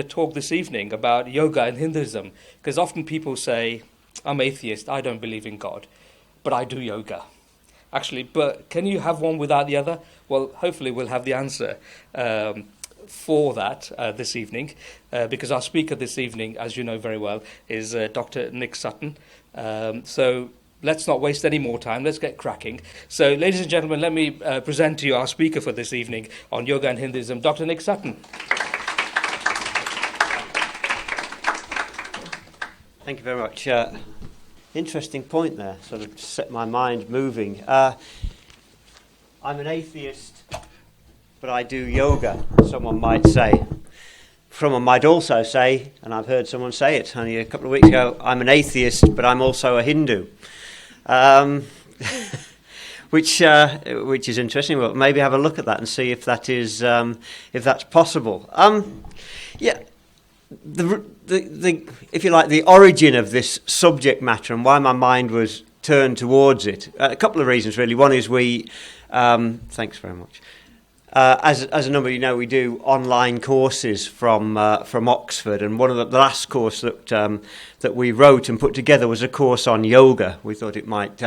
the talk this evening about yoga and Hinduism, because often people say, I'm atheist, I don't believe in God, but I do yoga. Actually, but can you have one without the other? Well, hopefully we'll have the answer for that this evening, because our speaker this evening, as you know very well, is Dr. Nick Sutton. So let's not waste any more time. Let's get cracking. So, ladies and gentlemen, let me present to you our speaker for this evening on yoga and Hinduism, Dr. Nick Sutton. Thank you very much. Interesting point there, sort of set my mind moving. I'm an atheist, but I do yoga, someone might say. Someone might also say, and I've heard someone say it only a couple of weeks ago, I'm an atheist, but I'm also a Hindu. Which is interesting. Well, maybe have a look at that and see if that is if that's possible. The if you like, the origin of this subject matter and why my mind was turned towards it. A couple of reasons, really. One is thanks very much. As a number of you know, we do online courses from Oxford, and one of the last course that we wrote and put together was a course on yoga. We thought it might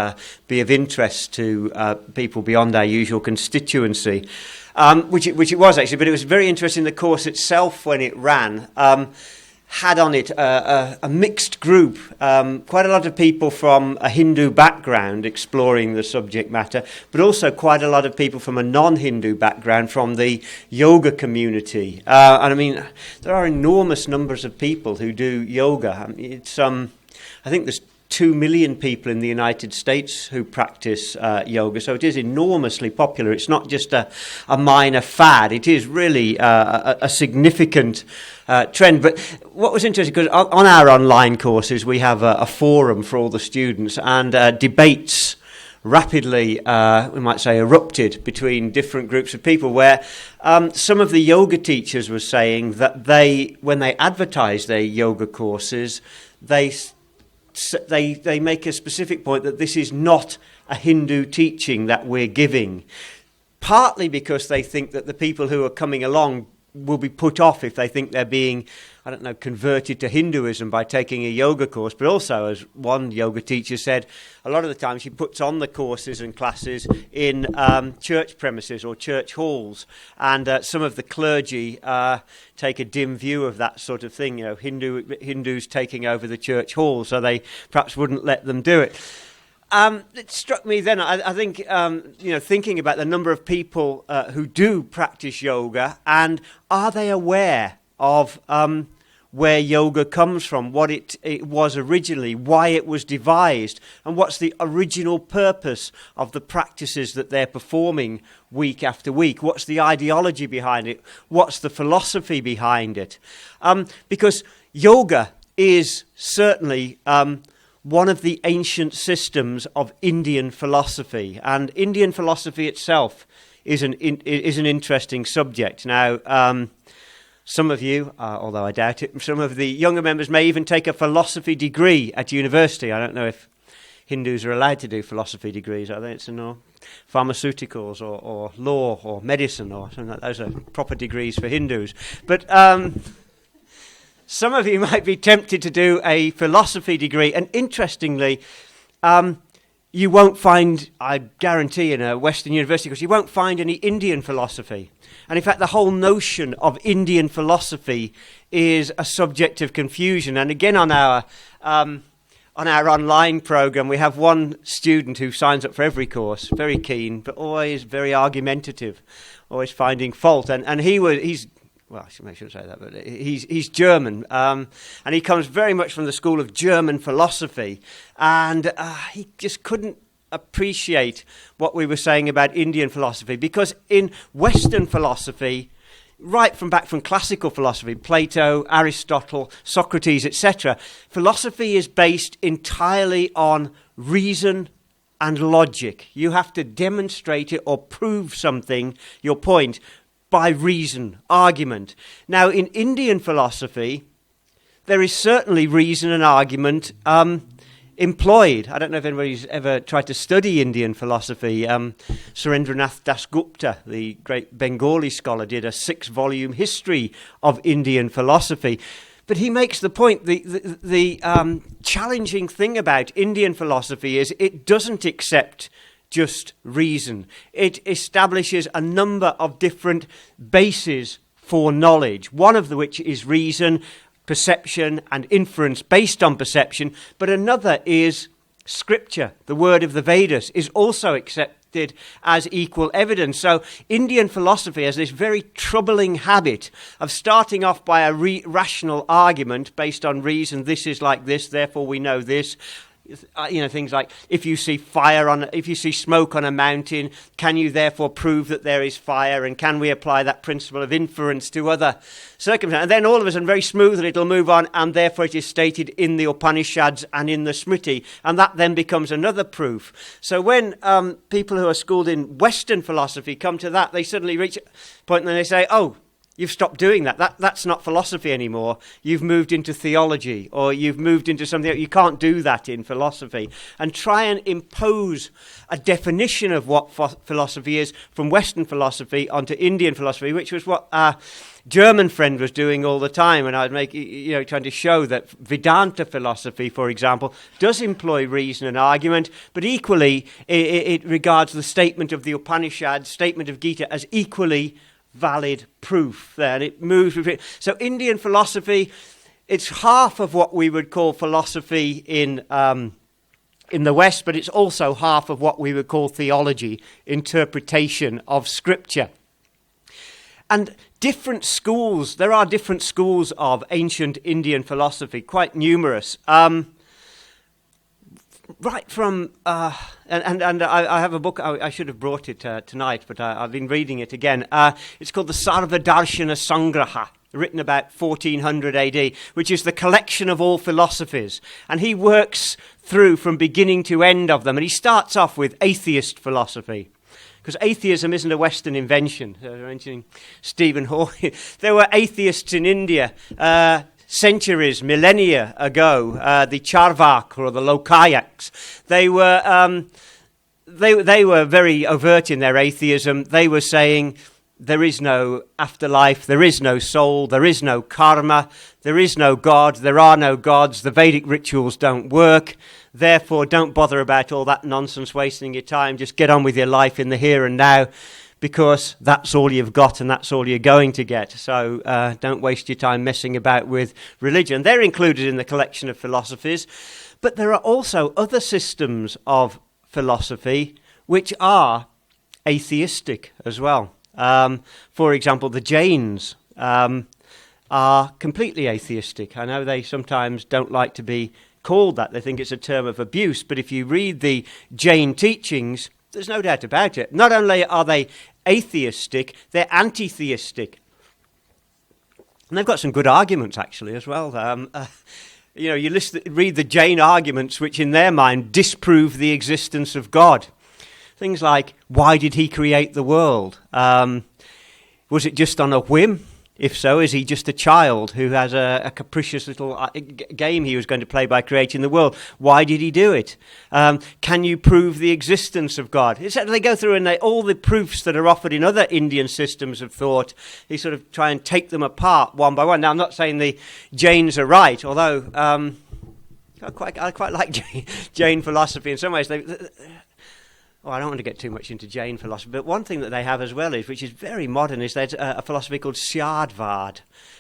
be of interest to people beyond our usual constituency, which it was actually. But it was very interesting. The course itself, when it ran, had on it a mixed group, quite a lot of people from a Hindu background exploring the subject matter, but also quite a lot of people from a non-Hindu background from the yoga community. And I mean, there are enormous numbers of people who do yoga. I mean, it's I think there's 2 million people in the United States who practice yoga, so it is enormously popular. It's not just a minor fad, it is really a significant trend. But what was interesting, because on our online courses we have a forum for all the students, and debates rapidly, we might say, erupted between different groups of people, where some of the yoga teachers were saying that when they advertise their yoga courses, they make a specific point that this is not a Hindu teaching that we're giving, partly because they think that the people who are coming along will be put off if they think they're being, converted to Hinduism by taking a yoga course. But also, as one yoga teacher said, a lot of the time she puts on the courses and classes in church premises or church halls, and some of the clergy take a dim view of that sort of thing. You know, Hindus taking over the church hall, so they perhaps wouldn't let them do it. It struck me then, I think, thinking about the number of people who do practice yoga, and are they aware of where yoga comes from, what it was originally, why it was devised, and what's the original purpose of the practices that they're performing week after week. What's the ideology behind it? What's the philosophy behind it? Because yoga is certainly one of the ancient systems of Indian philosophy, and Indian philosophy itself is an interesting subject. Now, some of you, although I doubt it, some of the younger members may even take a philosophy degree at university. I don't know if Hindus are allowed to do philosophy degrees, are they? It's pharmaceuticals or law or medicine or something like that. Those are proper degrees for Hindus. But some of you might be tempted to do a philosophy degree, and interestingly, you won't find, I guarantee, in a Western university, because you won't find any Indian philosophy. And in fact, the whole notion of Indian philosophy is a subject of confusion. And again, on our online program, we have one student who signs up for every course, very keen, but always very argumentative, always finding fault. And he's well, I shouldn't say that, but he's German, and he comes very much from the school of German philosophy, and he just couldn't appreciate what we were saying about Indian philosophy, because in Western philosophy, right from classical philosophy, Plato, Aristotle, Socrates, etc., philosophy is based entirely on reason and logic. You have to demonstrate it or prove something, your point, by reason, argument. Now, in Indian philosophy, there is certainly reason and argument employed. I don't know if anybody's ever tried to study Indian philosophy. Surendranath Dasgupta, the great Bengali scholar, did a 6-volume history of Indian philosophy. But he makes the point, the challenging thing about Indian philosophy is it doesn't accept just reason. It establishes a number of different bases for knowledge, one of which is reason, perception and inference based on perception, but another is scripture. The word of the Vedas is also accepted as equal evidence. So Indian philosophy has this very troubling habit of starting off by a rational argument based on reason. This is like this, therefore we know this. Things like if you see smoke on a mountain, can you therefore prove that there is fire? And can we apply that principle of inference to other circumstances? And then all of a sudden, very smoothly, it'll move on, and therefore it is stated in the Upanishads and in the Smriti, and that then becomes another proof. So when people who are schooled in Western philosophy come to that, they suddenly reach a point and they say, "Oh, you've stopped doing that. That's not philosophy anymore. You've moved into theology, or you've moved into something. You can't do that in philosophy." And try and impose a definition of what philosophy is from Western philosophy onto Indian philosophy, which was what our German friend was doing all the time. And I'd trying to show that Vedanta philosophy, for example, does employ reason and argument, but equally it regards the statement of the Upanishads, statement of Gita as equally valid proof there, and it moves with it. So Indian philosophy, it's half of what we would call philosophy in the West, but it's also half of what we would call theology, interpretation of scripture. And there are different schools of ancient Indian philosophy, quite numerous. Right from, and I have a book, I should have brought it tonight, but I've been reading it again. It's called the Sarva-darshana Sangraha, written about 1400 AD, which is the collection of all philosophies. And he works through from beginning to end of them. And he starts off with atheist philosophy, because atheism isn't a Western invention. Mentioning Stephen Hawking, there were atheists in India centuries, millennia ago, the Charvak or the Lokayaks. They were very overt in their atheism. They were saying there is no afterlife, there is no soul, there is no karma, there is no God, there are no gods, the Vedic rituals don't work, therefore don't bother about all that nonsense, wasting your time, just get on with your life in the here and now, because that's all you've got and that's all you're going to get. So don't waste your time messing about with religion. They're included in the collection of philosophies. But there are also other systems of philosophy which are atheistic as well. For example, the Jains are completely atheistic. I know they sometimes don't like to be called that. They think it's a term of abuse. But if you read the Jain teachings, there's no doubt about it. Not only are they atheistic, they're anti-theistic. And they've got some good arguments, actually, as well. You read the Jain arguments, which in their mind disprove the existence of God. Things like, why did he create the world? Was it just on a whim? If so, is he just a child who has a capricious little game he was going to play by creating the world? Why did he do it? Can you prove the existence of God? They go through and all the proofs that are offered in other Indian systems of thought, they sort of try and take them apart one by one. Now, I'm not saying the Jains are right, although I quite like Jain philosophy in some ways. I don't want to get too much into Jain philosophy, but one thing that they have as well is, which is very modern, is there's a philosophy called Syadvad,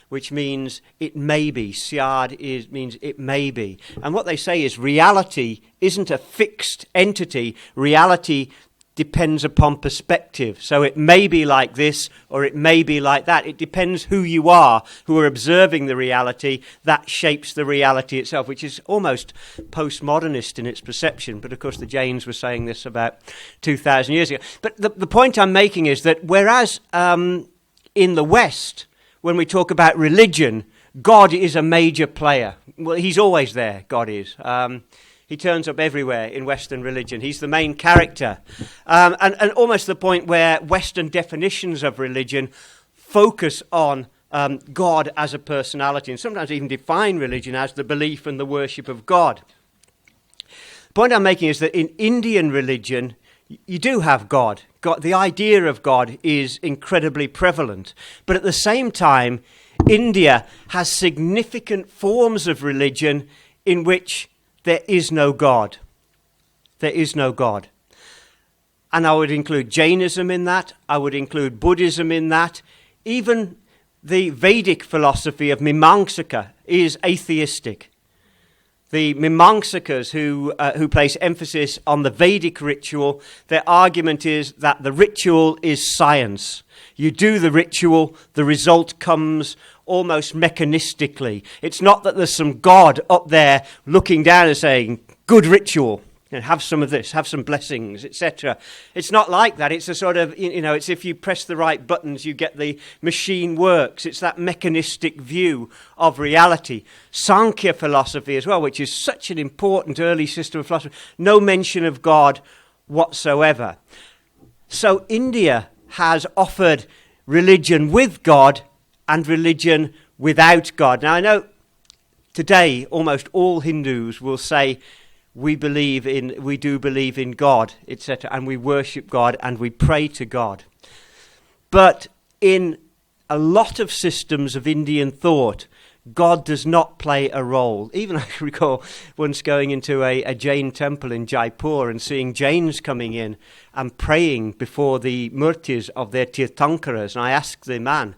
which means it may be. Syad means it may be. And what they say is reality isn't a fixed entity. Reality depends upon perspective. So it may be like this or it may be like that. It depends who you are observing the reality. That shapes the reality itself, which is almost postmodernist in its perception. But of course the Jains were saying this about 2,000 years ago. But the point I'm making is that whereas in the West, when we talk about religion, God is a major player. Well, he's always there, God is. He turns up everywhere in Western religion. He's the main character. And almost the point where Western definitions of religion focus on God as a personality, and sometimes even define religion as the belief and the worship of God. point I'm making is that in Indian religion, you do have God. The idea of God is incredibly prevalent. But at the same time, India has significant forms of religion in which there is no God. There is no God. And I would include Jainism in that. I would include Buddhism in that. Even the Vedic philosophy of Mimamsaka is atheistic. The Mimamsakas who place emphasis on the Vedic ritual, their argument is that the ritual is science. You do the ritual, the result comes almost mechanistically. It's not that there's some God up there looking down and saying, good ritual. Have some of this, have some blessings, etc. It's not like that. It's a sort of, it's if you press the right buttons, you get the machine works. It's that mechanistic view of reality. Sankhya philosophy as well, which is such an important early system of philosophy. No mention of God whatsoever. So India has offered religion with God and religion without God. Now I know today almost all Hindus will say, we do believe in God, etc., and we worship God and we pray to God. But in a lot of systems of Indian thought, God does not play a role. Even I recall once going into a Jain temple in Jaipur and seeing Jains coming in and praying before the murtis of their Tirthankaras. And I asked the man,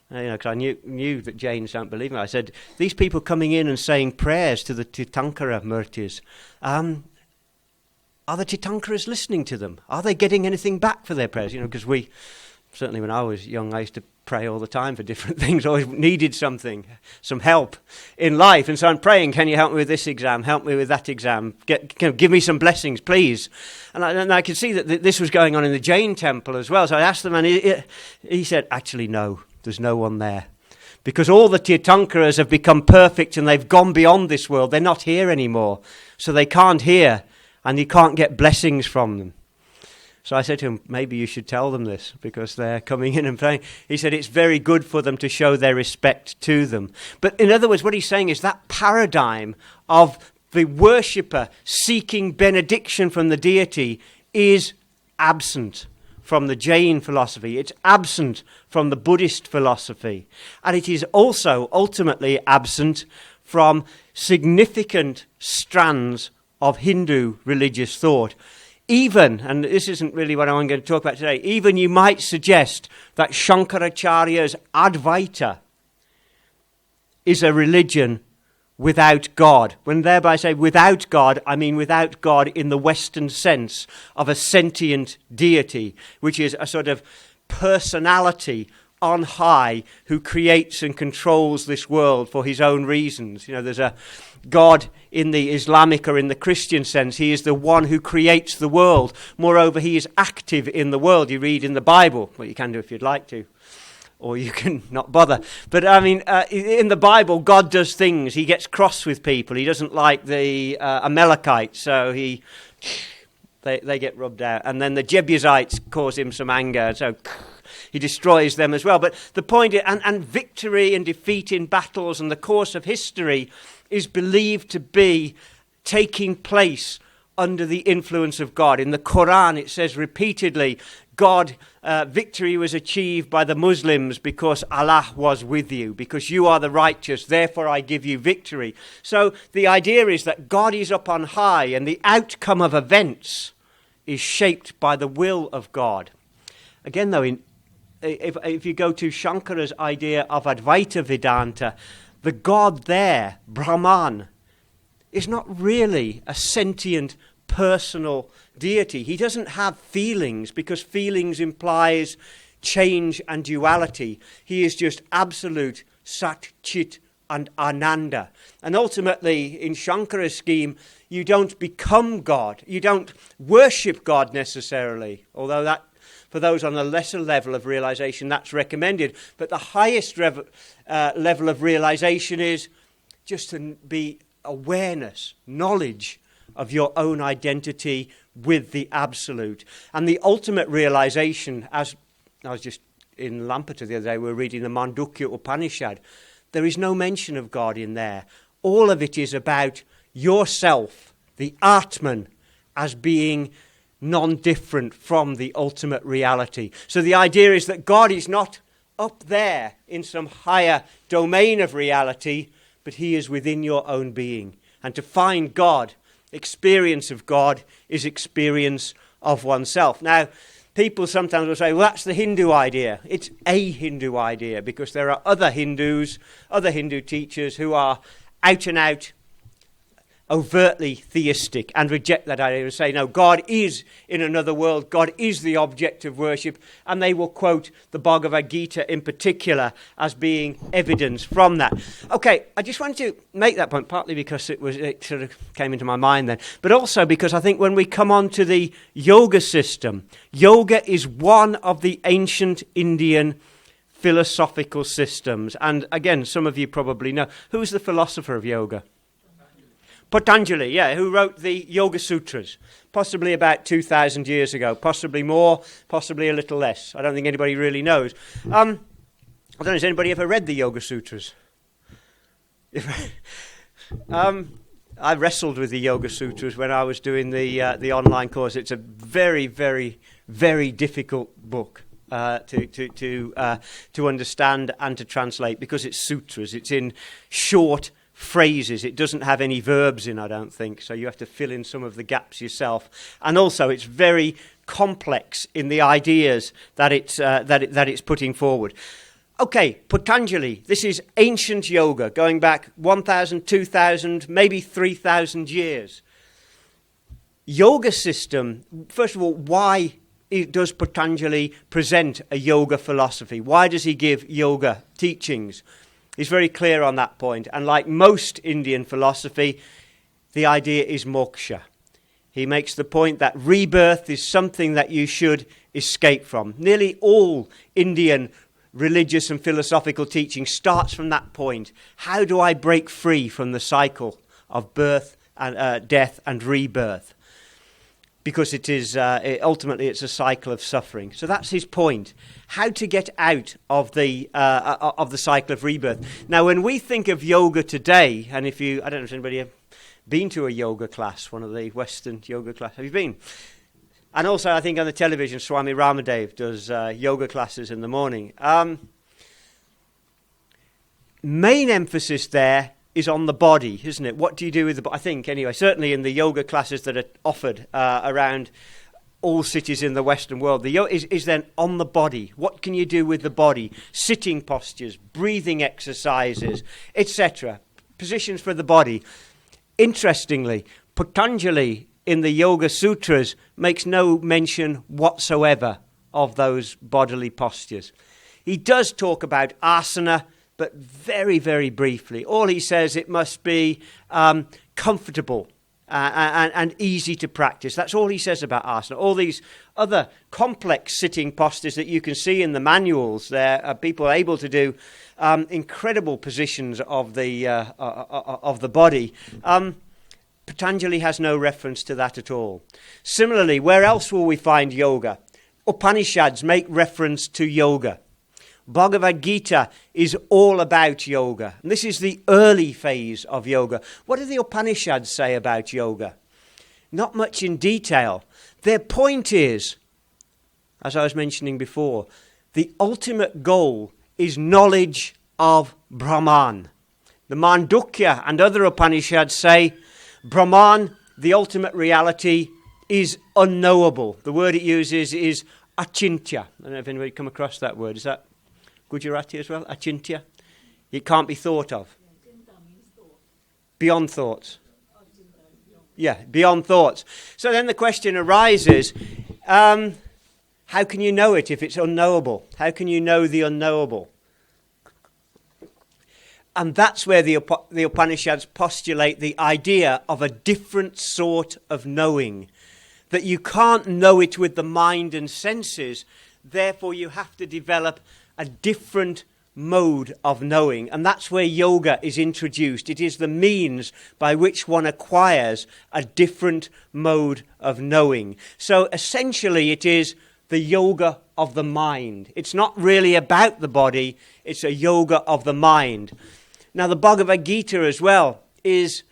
because I knew that Jains don't believe me. I said, these people coming in and saying prayers to the Tirthankara murtis, are the Tirthankaras listening to them? Are they getting anything back for their prayers? Because certainly when I was young, I used to pray all the time for different things. I always needed some help in life. And so I'm praying, can you help me with this exam? Help me with that exam. Give me some blessings, please. And I could see that this was going on in the Jain temple as well. So I asked the man, he said, actually, no. There's no one there. Because all the Tirthankaras have become perfect and they've gone beyond this world. They're not here anymore. So they can't hear and you can't get blessings from them. So I said to him, maybe you should tell them this because they're coming in and praying. He said it's very good for them to show their respect to them. But in other words, what he's saying is that paradigm of the worshipper seeking benediction from the deity is absent from the Jain philosophy. It's absent from the Buddhist philosophy. And it is also ultimately absent from significant strands of Hindu religious thought. Even, and this isn't really what I'm going to talk about today, even you might suggest that Shankaracharya's Advaita is a religion without God. When thereby I say without God, I mean without God in the Western sense of a sentient deity, which is a sort of personality on high who creates and controls this world for his own reasons. There's a God in the Islamic or in the Christian sense. He is the one who creates the world. Moreover, he is active in the world. You read in the Bible, well, you can do if you'd like to, or you can not bother. But in the Bible, God does things. He gets cross with people. He doesn't like the Amalekites, so they get rubbed out. And then the Jebusites cause him some anger, so he destroys them as well. But the point is, and victory and defeat in battles and the course of history is believed to be taking place under the influence of God. In the Quran, it says repeatedly, victory was achieved by the Muslims because Allah was with you, because you are the righteous, therefore I give you victory. So the idea is that God is up on high and the outcome of events is shaped by the will of God. Again, though, if you go to Shankara's idea of Advaita Vedanta, the God there, Brahman, is not really a sentient, personal deity. He doesn't have feelings because feelings implies change and duality. He is just absolute Sat, Chit and Ananda. And ultimately, in Shankara's scheme, you don't become God. You don't worship God necessarily, although that, for those on a lesser level of realization, that's recommended. But the highest level of realization is just to be awareness, knowledge of your own identity with the absolute. And the ultimate realization, as I was just in Lampeter the other day, we were reading the Mandukya Upanishad, there is no mention of God in there. All of it is about yourself, the Atman, as being non-different from the ultimate reality. So the idea is that God is not up there in some higher domain of reality, but he is within your own being. And to find God, experience of God, is experience of oneself. Now, people sometimes will say, well, that's the Hindu idea. It's a Hindu idea, because there are other Hindus, other Hindu teachers who are out and out overtly theistic and reject that idea and say, no, God is in another world, God is the object of worship, and they will quote the Bhagavad Gita in particular as being evidence from that. Okay, I just wanted to make that point, partly because it sort of came into my mind then, but also because I think when we come on to the yoga system, yoga is one of the ancient Indian philosophical systems. And again, some of you probably know, who's the philosopher of yoga? Patanjali, yeah, who wrote the Yoga Sutras, possibly about 2,000 years ago, possibly more, possibly a little less. I don't think anybody really knows. I don't know, has anybody ever read the Yoga Sutras? I wrestled with the Yoga Sutras when I was doing the online course. It's a very, very, very difficult book to understand and to translate, because it's sutras. It's in short phrases. It doesn't have any verbs in, I don't think, so you have to fill in some of the gaps yourself. And also it's very complex in the ideas that it's putting forward. Okay, Patanjali, this is ancient yoga going back 1,000, 2,000, maybe 3,000 years. Yoga system, first of all, why does Patanjali present a yoga philosophy? Why does he give yoga teachings? He's very clear on that point. And like most Indian philosophy, the idea is moksha. He makes the point that rebirth is something that you should escape from. Nearly all Indian religious and philosophical teaching starts from that point. How do I break free from the cycle of birth and death and rebirth? Because it is ultimately it's a cycle of suffering. So that's his point. How to get out of the cycle of rebirth. Now, when we think of yoga today, and I don't know if anybody have been to a yoga class, one of the Western yoga classes. Have you been? And also, I think on the television, Swami Ramadev does yoga classes in the morning. Main emphasis there is on the body, isn't it? What do you do with the body? I think, anyway, certainly in the yoga classes that are offered around all cities in the Western world, the yoga is then on the body. What can you do with the body? Sitting postures, breathing exercises, etc. Positions for the body. Interestingly, Patanjali in the Yoga Sutras makes no mention whatsoever of those bodily postures. He does talk about asana, but very, very briefly. All he says, it must be comfortable and easy to practice. That's all he says about asana. All these other complex sitting postures that you can see in the manuals, there are people able to do incredible positions of the body. Patanjali has no reference to that at all. Similarly, where else will we find yoga? Upanishads make reference to yoga. Bhagavad Gita is all about yoga. And this is the early phase of yoga. What do the Upanishads say about yoga? Not much in detail. Their point is, as I was mentioning before, the ultimate goal is knowledge of Brahman. The Mandukya and other Upanishads say Brahman, the ultimate reality, is unknowable. The word it uses is achintya. I don't know if anybody come across that word. Is that Gujarati as well? Achintya? It can't be thought of. Beyond thoughts. Yeah, beyond thoughts. So then the question arises, how can you know it if it's unknowable? How can you know the unknowable? And that's where the Upanishads postulate the idea of a different sort of knowing. That you can't know it with the mind and senses, therefore you have to develop a different mode of knowing. And that's where yoga is introduced. It is the means by which one acquires a different mode of knowing. So essentially it is the yoga of the mind. It's not really about the body, it's a yoga of the mind. Now the Bhagavad Gita as well is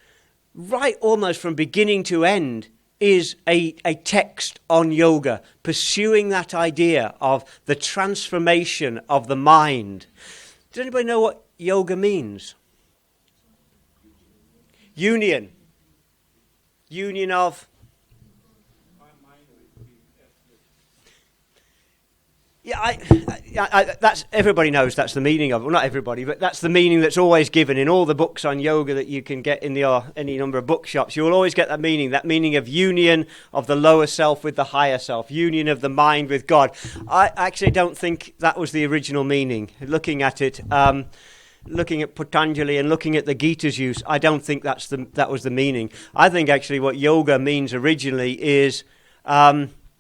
right almost from beginning to end, is a text on yoga, pursuing that idea of the transformation of the mind. Does anybody know what yoga means? Union. Union of... Yeah, that's, everybody knows that's the meaning of it. Well, not everybody, but that's the meaning that's always given in all the books on yoga that you can get in any number of bookshops. You will always get that meaning of union of the lower self with the higher self, union of the mind with God. I actually don't think that was the original meaning. Looking at it, looking at Patanjali and looking at the Gita's use, I don't think that was the meaning. I think actually what yoga means originally is...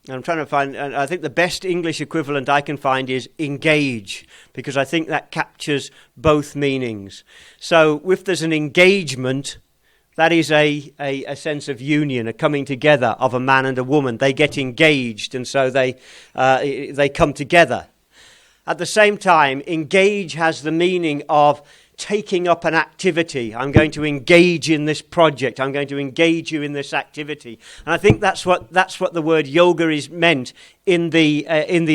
I'm trying to find, and I think the best English equivalent I can find is engage, because I think that captures both meanings. So if there's an engagement, that is a sense of union, a coming together of a man and a woman. They get engaged, and so they come together. At the same time, engage has the meaning of taking up an activity. I'm going to engage in this project. I'm going to engage you in this activity. And I think that's what the word yoga is meant in the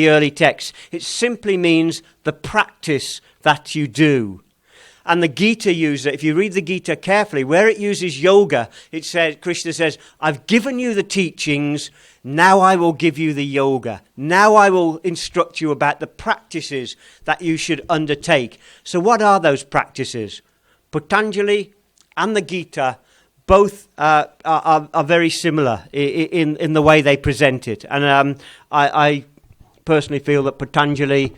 early text. It simply means the practice that you do. And the Gita uses it. If you read the Gita carefully, where it uses yoga, it says, Krishna says, I've given you the teachings, now I will give you the yoga. Now I will instruct you about the practices that you should undertake. So what are those practices? Patanjali and the Gita both are very similar in the way they present it. And I personally feel that Patanjali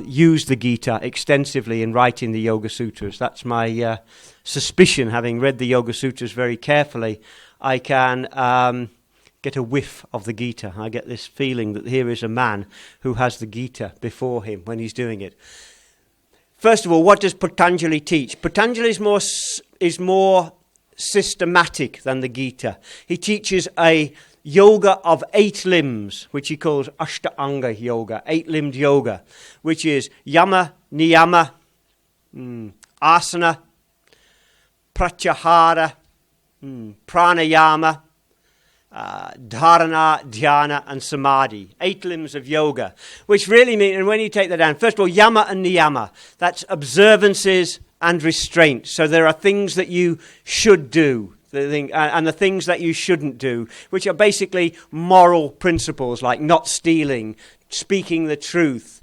used the Gita extensively in writing the Yoga Sutras. That's my suspicion, having read the Yoga Sutras very carefully. I can get a whiff of the Gita. I get this feeling that here is a man who has the Gita before him when he's doing it. First of all, what does Patanjali teach? Patanjali is more systematic than the Gita. He teaches a yoga of 8 limbs, which he calls Ashtanga yoga, 8-limbed yoga, which is yama, niyama, asana, pratyahara, pranayama, dharana, dhyana, and samadhi. 8 limbs of yoga, which really mean, and when you take that down, first of all, yama and niyama, that's observances and restraint. So there are things that you should do, and the things that you shouldn't do, which are basically moral principles like not stealing, speaking the truth,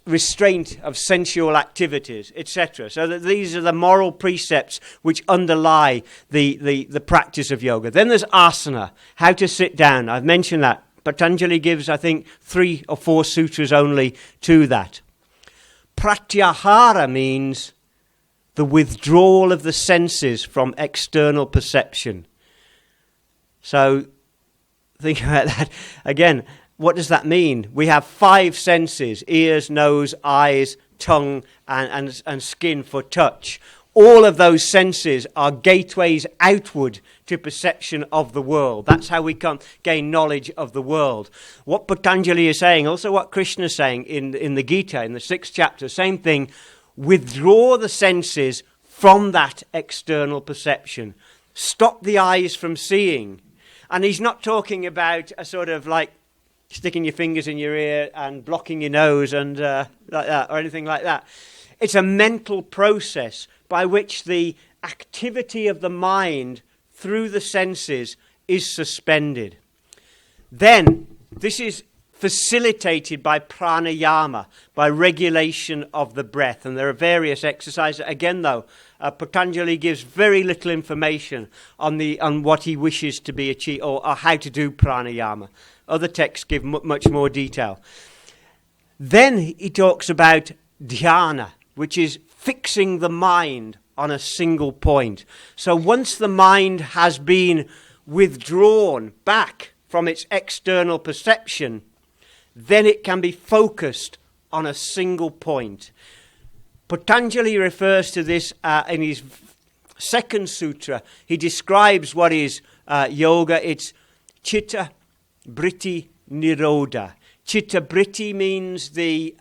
restraint of sensual activities, etc. So that these are the moral precepts which underlie the practice of yoga. Then there's asana, how to sit down. I've mentioned that. Patanjali gives, I think, 3 or 4 sutras only to that. Pratyahara means the withdrawal of the senses from external perception. So think about that. Again, what does that mean? We have 5 senses: ears, nose, eyes, tongue, and skin for touch. All of those senses are gateways outward to perception of the world. That's how we gain knowledge of the world. What Patanjali is saying, also what Krishna is saying in the Gita, in the 6th chapter, same thing. Withdraw the senses from that external perception. Stop the eyes from seeing. And he's not talking about a sort of like sticking your fingers in your ear and blocking your nose and like that, or anything like that. It's a mental process by which the activity of the mind through the senses is suspended. Then, this is facilitated by pranayama, by regulation of the breath. And there are various exercises. Again, though, Patanjali gives very little information on what he wishes to be achieved, or how to do pranayama. Other texts give much more detail. Then he talks about Dianna, which is fixing the mind on a single point. So once the mind has been withdrawn back from its external perception, then it can be focused on a single point. Patanjali refers to this in his 2nd sutra. He describes what is yoga. It's chitta, britti, nirodha. Chitta britti means the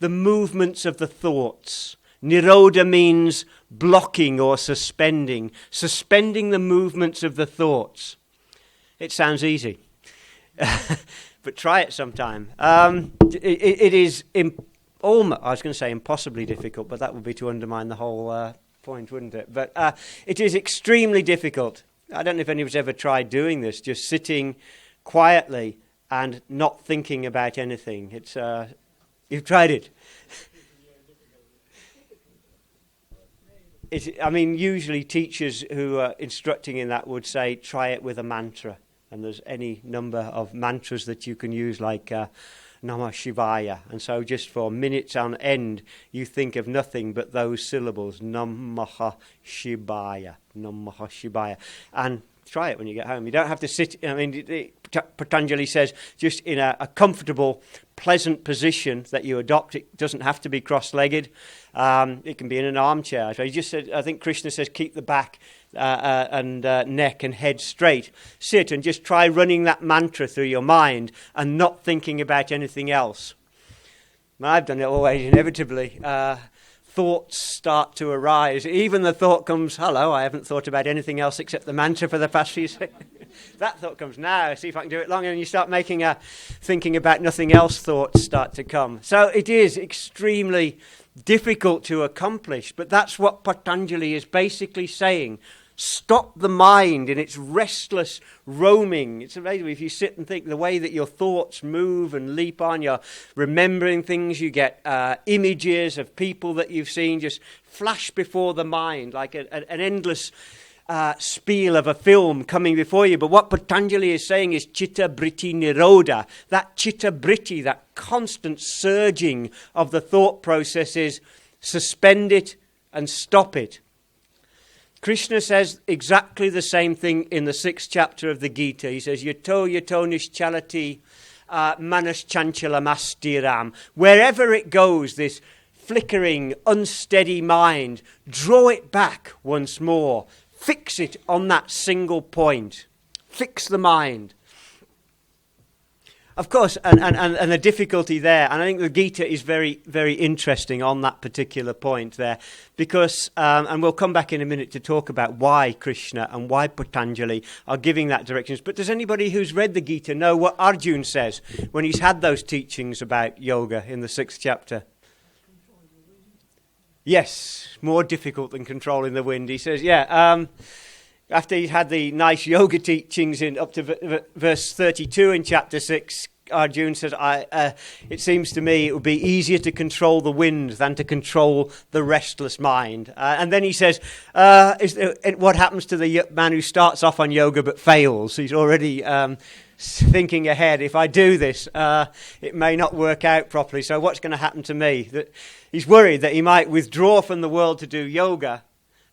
movements of the thoughts. Nirodha means blocking or suspending the movements of the thoughts. It sounds easy, but try it sometime. It is I was going to say impossibly difficult, but that would be to undermine the whole point, wouldn't it? But it is extremely difficult. I don't know if anyone's ever tried doing this, just sitting quietly and not thinking about anything. It's you've tried it. Usually teachers who are instructing in that would say, try it with a mantra. And there's any number of mantras that you can use, like Namah Shivaya. And so just for minutes on end, you think of nothing but those syllables, Namah Shivaya, Namah Shivaya. And try it when you get home. You don't have to sit, Patanjali says, just in a comfortable, pleasant position that you adopt. It doesn't have to be cross-legged. It can be in an armchair. So he just said, I think Krishna says, keep the back and neck and head straight. Sit and just try running that mantra through your mind and not thinking about anything else. I've done it always inevitably. Thoughts start to arise. Even the thought comes, hello, I haven't thought about anything else except the mantra for the past few seconds. That thought comes now, see if I can do it longer, and you start making thinking about nothing else thoughts start to come. So it is extremely difficult to accomplish, but that's what Patanjali is basically saying. Stop the mind in its restless roaming. It's amazing if you sit and think the way that your thoughts move and leap on. You're remembering things. You get images of people that you've seen just flash before the mind like an endless spiel of a film coming before you. But what Patanjali is saying is chitta britti nirodha. That chitta britti, that constant surging of the thought processes, suspend it and stop it. Krishna says exactly the same thing in the 6th chapter of the Gita. He says, Yato nischalati manas chanchalamasstiram. Wherever it goes, this flickering, unsteady mind, draw it back once more. Fix it on that single point. Fix the mind. Of course, and the difficulty there, and I think the Gita is very, very interesting on that particular point there, because, and we'll come back in a minute to talk about why Krishna and why Patanjali are giving that directions. But does anybody who's read the Gita know what Arjuna says when he's had those teachings about yoga in the 6th chapter? Yes, more difficult than controlling the wind. He says, after he'd had the nice yoga teachings in up to verse 32 in chapter 6, Arjuna says, it seems to me it would be easier to control the wind than to control the restless mind. And then he says, what happens to the man who starts off on yoga but fails? He's already thinking ahead. If I do this, it may not work out properly. So what's going to happen to me? That he's worried that he might withdraw from the world to do yoga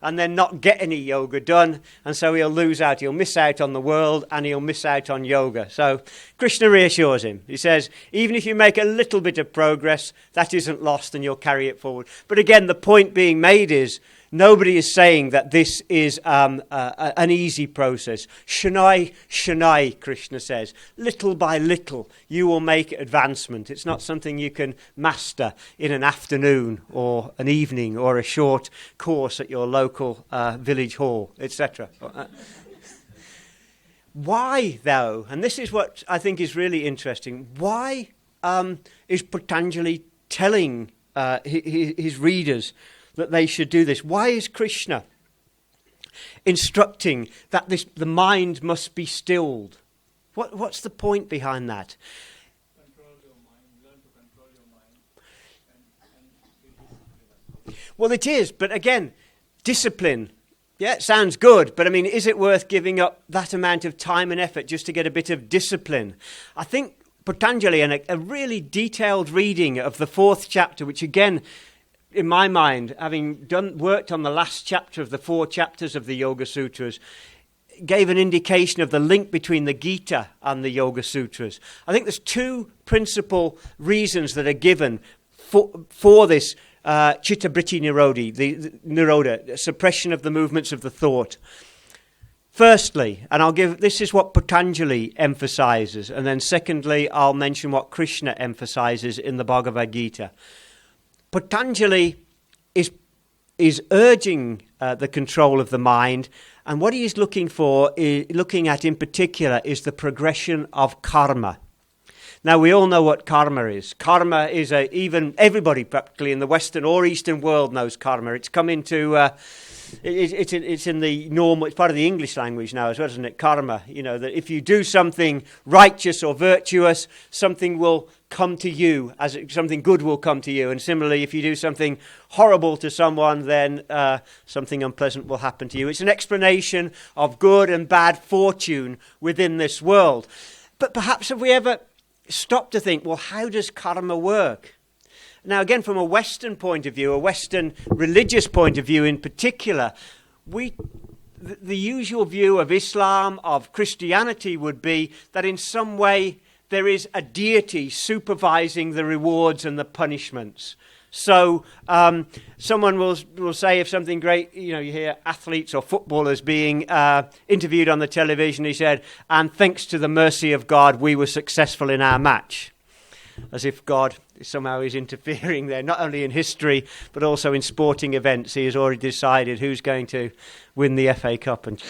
and then not get any yoga done, and so he'll lose out. He'll miss out on the world, and he'll miss out on yoga. So Krishna reassures him. He says, even if you make a little bit of progress, that isn't lost, and you'll carry it forward. But again, the point being made is, nobody is saying that this is an easy process. Shanai, Shanai, Krishna says. Little by little, you will make advancement. It's not something you can master in an afternoon or an evening or a short course at your local village hall, etc. Why, though, and this is what I think is really interesting, why is Patanjali telling his readers that they should do this? Why is Krishna instructing that the mind must be stilled? What's the point behind that? Control your mind, learn to control your mind. Well, it is, but again, discipline. Yeah, it sounds good, but I mean, is it worth giving up that amount of time and effort just to get a bit of discipline? I think Patanjali, and a really detailed reading of the 4th chapter, which again, in my mind, having worked on the last chapter of the 4 chapters of the Yoga Sutras, gave an indication of the link between the Gita and the Yoga Sutras. I think there's 2 principal reasons that are given for this chitta britti nirodha, the nirodha, suppression of the movements of the thought. Firstly, and this is what Patanjali emphasizes, and then secondly, I'll mention what Krishna emphasizes in the Bhagavad Gita. Patanjali is is urging the control of the mind, and what he is looking at in particular is the progression of karma. Now, we all know what karma is. Karma is even everybody practically in the Western or Eastern world knows karma. It's come into, it's in the normal, it's part of the English language now as well, isn't it? Karma, that if you do something righteous or virtuous, something will come to you, something good will come to you. And similarly, if you do something horrible to someone, then something unpleasant will happen to you. It's an explanation of good and bad fortune within this world. But perhaps have we ever stop to think, well, how does karma work? Now, again, from a Western point of view, a Western religious point of view in particular, the usual view of Islam, of Christianity would be that in some way there is a deity supervising the rewards and the punishments. So someone will say if something great, you hear athletes or footballers being interviewed on the television, he said, and thanks to the mercy of God, we were successful in our match. As if God somehow is interfering there, not only in history, but also in sporting events. He has already decided who's going to win the FA Cup, and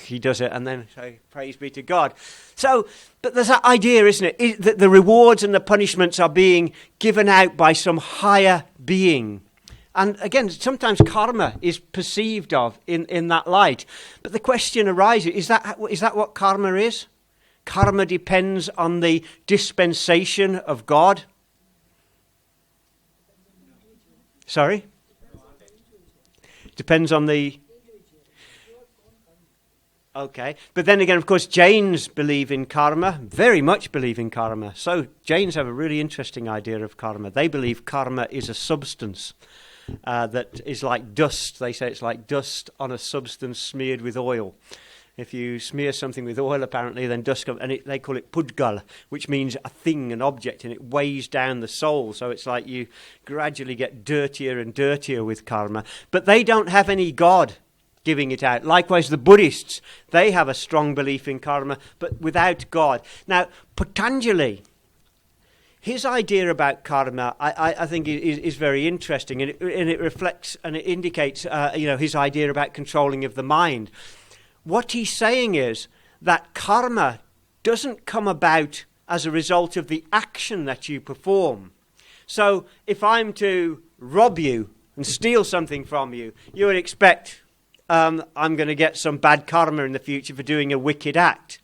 he does it, and then say, praise be to God. So, but there's that idea, isn't it, that the rewards and the punishments are being given out by some higher being. And again, sometimes karma is perceived of in that light. But the question arises, is that what karma is? Karma depends on the dispensation of God? Sorry? Depends on the... Okay, but then again, of course, Jains believe in karma, very much believe in karma. So Jains have a really interesting idea of karma. They believe karma is a substance that is like dust. They say it's like dust on a substance smeared with oil. If you smear something with oil, apparently, then dust comes, and they call it pudgal, which means a thing, an object, and it weighs down the soul. So it's like you gradually get dirtier and dirtier with karma. But they don't have any God giving it out. Likewise, the Buddhists, they have a strong belief in karma, but without God. Now, Patanjali, his idea about karma, I think is very interesting, and it reflects and it indicates, his idea about controlling of the mind. What he's saying is that karma doesn't come about as a result of the action that you perform. So, if I'm to rob you and steal something from you, you would expect I'm going to get some bad karma in the future for doing a wicked act.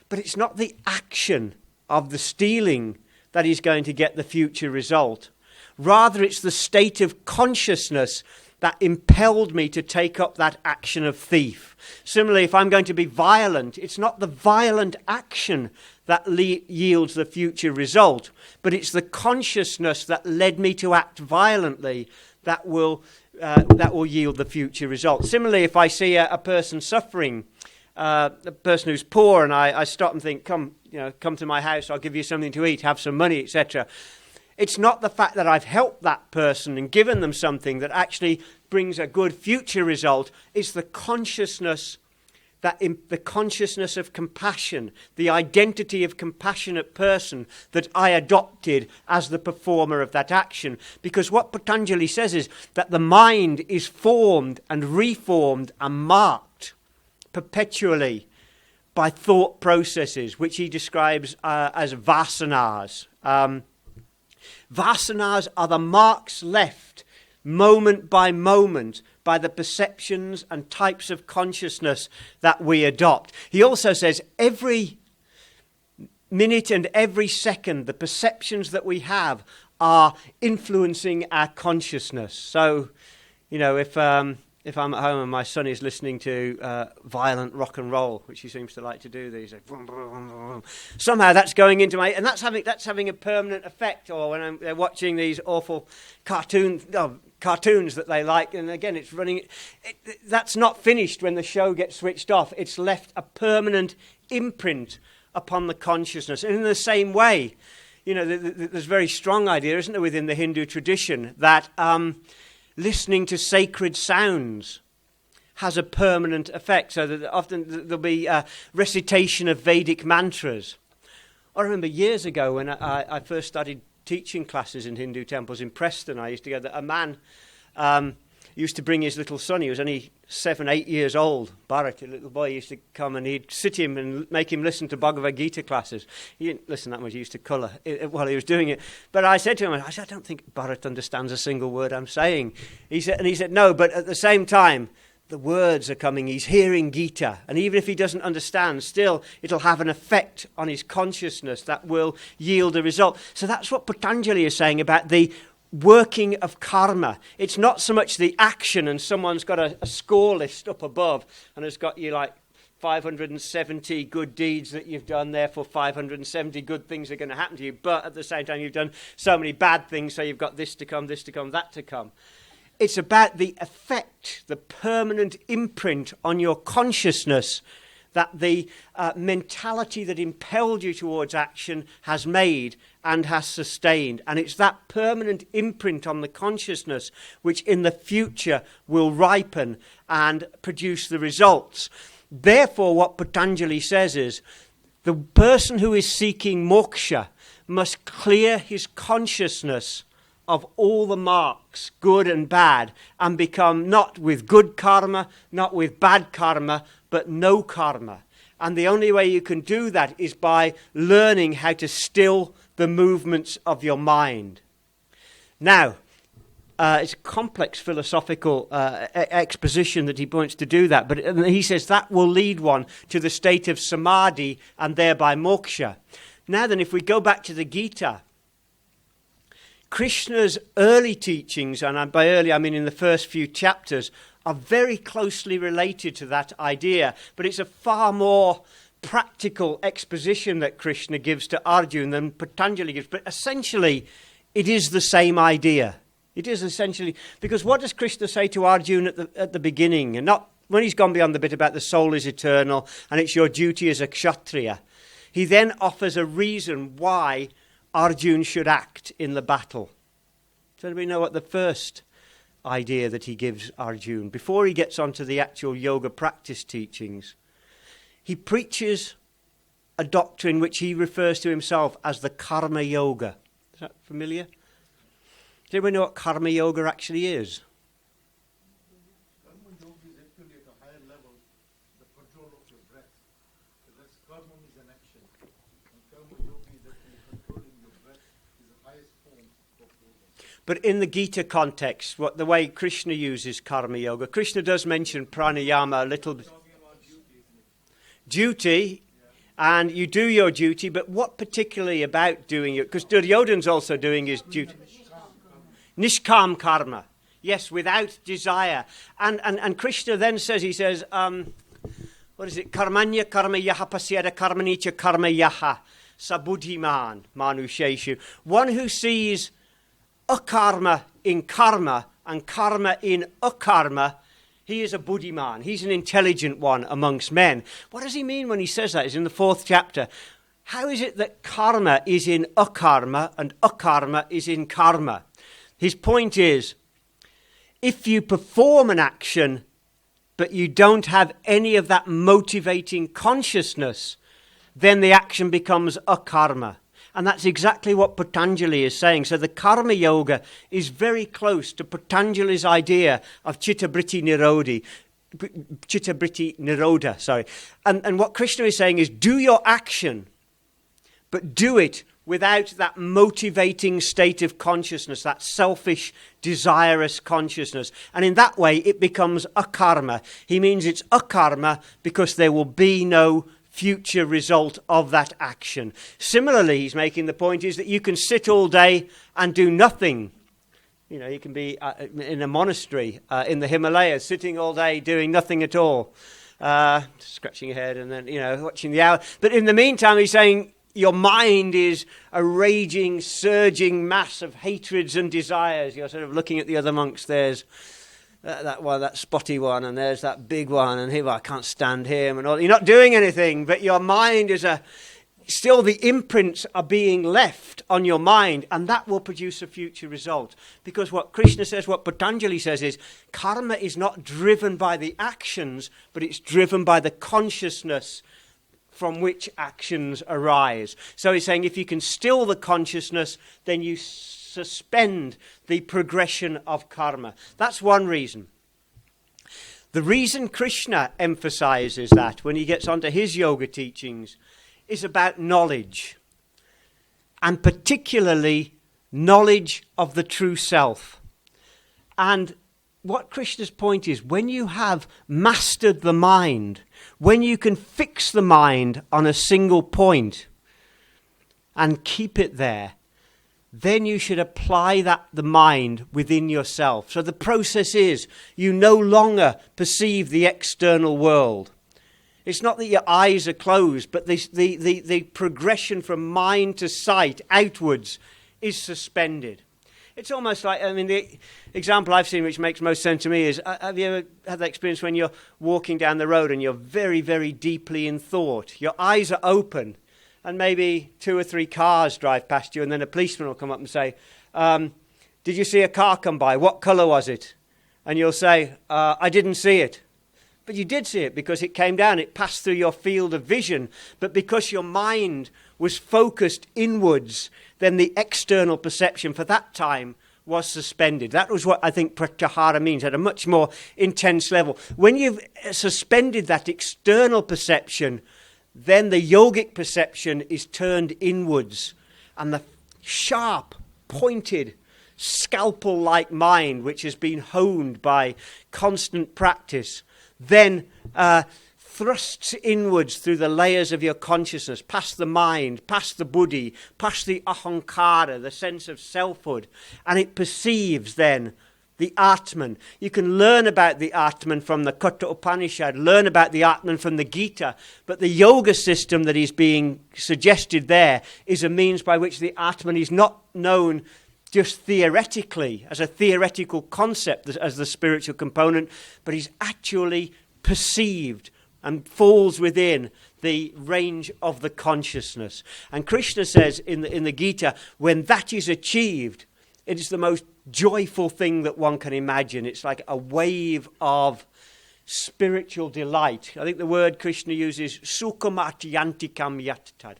But it's not the action of the stealing that is going to get the future result. Rather, it's the state of consciousness that impelled me to take up that action of thief. Similarly, if I'm going to be violent, it's not the violent action that yields the future result, but it's the consciousness that led me to act violently that will yield the future result. Similarly, if I see a person suffering, a person who's poor, and I stop and think, come to my house, I'll give you something to eat, have some money, etc. It's not the fact that I've helped that person and given them something that actually brings a good future result. It's the consciousness the consciousness of compassion, the identity of compassionate person that I adopted as the performer of that action. Because what Patanjali says is that the mind is formed and reformed and marked perpetually by thought processes, which he describes as vasanas. Vasanas are the marks left moment by moment by the perceptions and types of consciousness that we adopt. He also says every minute and every second, the perceptions that we have are influencing our consciousness. So, if I'm at home and my son is listening to violent rock and roll, which he seems to like to do these days, somehow that's going into my, and that's having a permanent effect. Or when they're watching these awful cartoons that they like, and again it's running. That's not finished when the show gets switched off. It's left a permanent imprint upon the consciousness. And in the same way, there's a very strong idea, isn't there, within the Hindu tradition that listening to sacred sounds has a permanent effect. So that often there'll be recitation of Vedic mantras. I remember years ago when I first started teaching classes in Hindu temples in Preston, I used to go that a man used to bring his little son. He was only 7, 8 years old. Bharat, a little boy, used to come and he'd sit him and make him listen to Bhagavad Gita classes. He didn't listen that much. He used to colour while he was doing it. But I said to him, I don't think Bharat understands a single word I'm saying. He said, no, but at the same time, the words are coming. He's hearing Gita. And even if he doesn't understand, still it'll have an effect on his consciousness that will yield a result. So that's what Patanjali is saying about the working of karma. It's not so much the action and someone's got a score list up above and has got you like 570 good deeds that you've done, therefore 570 good things are going to happen to you. But at the same time, you've done so many bad things, so you've got this to come, that to come. It's about the effect, the permanent imprint on your consciousness that the mentality that impelled you towards action has made and has sustained. And it's that permanent imprint on the consciousness which in the future will ripen and produce the results. Therefore, what Patanjali says is, the person who is seeking moksha must clear his consciousness of all the marks, good and bad, and become not with good karma, not with bad karma, but no karma. And the only way you can do that is by learning how to still the movements of your mind. Now, it's a complex philosophical exposition that he points to do that, but he says that will lead one to the state of samadhi and thereby moksha. Now then, if we go back to the Gita, Krishna's early teachings, and by early I mean in the first few chapters, are very closely related to that idea. But it's a far more practical exposition that Krishna gives to Arjuna than Patanjali gives. But essentially, it is the same idea. It is essentially, because what does Krishna say to Arjuna at the beginning? And not when he's gone beyond the bit about the soul is eternal and it's your duty as a kshatriya. He then offers a reason why Arjuna should act in the battle. Does anybody know what the first idea that he gives Arjuna, before he gets onto the actual yoga practice teachings? He preaches a doctrine which he refers to himself as the karma yoga. Is that familiar? Does anybody know what karma yoga actually is? Karma yoga is actually at a higher level, the control of your breath. Because karma is an action. And karma yoga is actually controlling your breath is the highest form of yoga. But in the Gita context, the way Krishna uses karma yoga, Krishna does mention pranayama a little bit. Talking about duty, isn't it? Duty, and you do your duty, but what particularly about doing it? Because Duryodhana's also doing his duty. Nishkam karma. Yes, without desire. And Krishna then says, he says, what is it? Karmanya karma yaha pasyada karmanicha karma yaha sabudhiman manusheshu. One who sees akarma in karma and karma in akarma, he is a buddhiman. He's an intelligent one amongst men. What does he mean when he says that? It's in the 4th chapter. How is it that karma is in akarma and akarma is in karma? His point is, if you perform an action, but you don't have any of that motivating consciousness, then the action becomes akarma. And that's exactly what Patanjali is saying. So the karma yoga is very close to Patanjali's idea of chittabritti nirodha, sorry. And what Krishna is saying is, do your action, but do it without that motivating state of consciousness, that selfish, desirous consciousness. And in that way, it becomes akarma. He means it's akarma because there will be no future result of that action. Similarly, he's making the point is that you can sit all day and do nothing. You know, you can be in a monastery in the Himalayas, sitting all day doing nothing at all, scratching your head and then, watching the hour. But in the meantime, he's saying, your mind is a raging, surging mass of hatreds and desires. You're sort of looking at the other monks. There's that one, that spotty one, and there's that big one, and here, I can't stand him, and all. You're not doing anything, but your mind is still the imprints are being left on your mind, and that will produce a future result. Because what Krishna says, what Patanjali says is, karma is not driven by the actions, but it's driven by the consciousness from which actions arise. So he's saying if you can still the consciousness, then you suspend the progression of karma. That's one reason. The reason Krishna emphasizes that when he gets onto his yoga teachings is about knowledge, and particularly knowledge of the true self. And what Krishna's point is, when you have mastered the mind, when you can fix the mind on a single point and keep it there, then you should apply the mind within yourself. So the process is, you no longer perceive the external world. It's not that your eyes are closed, but the progression from mind to sight outwards is suspended. It's almost like, the example I've seen which makes most sense to me is, have you ever had that experience when you're walking down the road and you're very, very deeply in thought? Your eyes are open and maybe 2 or 3 cars drive past you and then a policeman will come up and say, did you see a car come by? What colour was it? And you'll say, I didn't see it. But you did see it because it came down, it passed through your field of vision. But because your mind was focused inwards, then the external perception for that time was suspended. That was what I think pratyahara means at a much more intense level. When you've suspended that external perception, then the yogic perception is turned inwards. And the sharp, pointed, scalpel-like mind, which has been honed by constant practice, then thrusts inwards through the layers of your consciousness, past the mind, past the buddhi, past the ahankara, the sense of selfhood, and it perceives then the Atman. You can learn about the Atman from the Katha Upanishad, learn about the Atman from the Gita, but the yoga system that is being suggested there is a means by which the Atman is not known just theoretically, as a theoretical concept, as the spiritual component, but is actually perceived and falls within the range of the consciousness. And Krishna says in the Gita, when that is achieved, it is the most joyful thing that one can imagine. It's like a wave of spiritual delight. I think the word Krishna uses, sukham atyantikam yattad.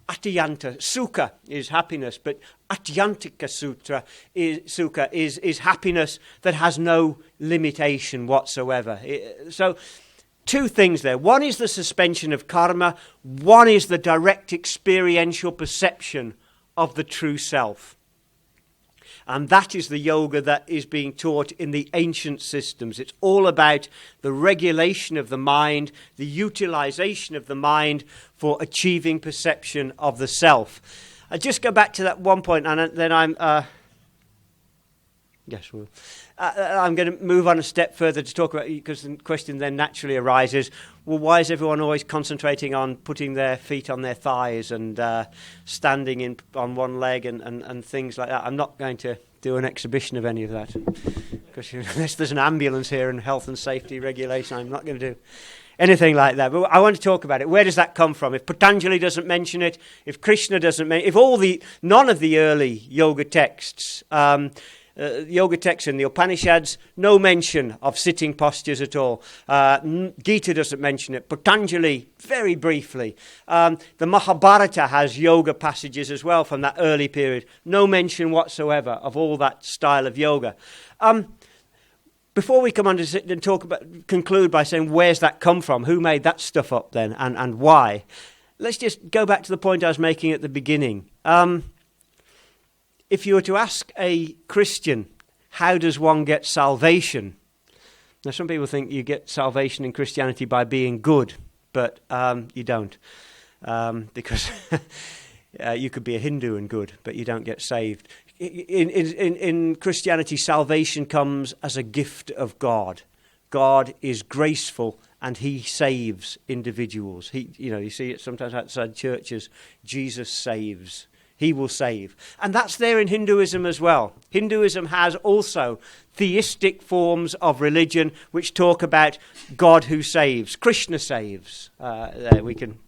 Atyanta, sukha is happiness, but atyantika sukha is happiness that has no limitation whatsoever. So, 2 things there. One is the suspension of karma. One is the direct experiential perception of the true self. And that is the yoga that is being taught in the ancient systems. It's all about the regulation of the mind, the utilization of the mind for achieving perception of the self. I'll just go back to that one point, and then I'm going to move on a step further to talk about, because the question then naturally arises, well, why is everyone always concentrating on putting their feet on their thighs and standing on one leg and things like that? I'm not going to do an exhibition of any of that, because unless there's an ambulance here and health and safety regulation, I'm not going to do anything like that. But I want to talk about it. Where does that come from? If Patanjali doesn't mention it, if Krishna doesn't mention it, if none of the early yoga texts, yoga texts in the Upanishads, no mention of sitting postures at all. Gita doesn't mention it. Patanjali, very briefly. The Mahabharata has yoga passages as well from that early period. No mention whatsoever of all that style of yoga. Before we come on to sit and conclude by saying where's that come from, who made that stuff up then, and why, let's just go back to the point I was making at the beginning. If you were to ask a Christian, how does one get salvation? Now, some people think you get salvation in Christianity by being good, but you don't. Because you could be a Hindu and good, but you don't get saved. In Christianity, salvation comes as a gift of God. God is graceful and he saves individuals. You see it sometimes outside churches. Jesus saves. He will save. And that's there in Hinduism as well. Hinduism has also theistic forms of religion which talk about God who saves. Krishna saves. There we can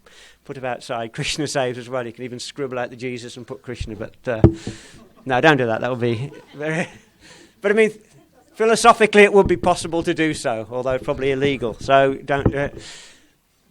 put it outside. Krishna saves as well. You can even scribble out the Jesus and put Krishna. But no, don't do that. That would be very... But I mean, philosophically it would be possible to do so, although probably illegal. So don't...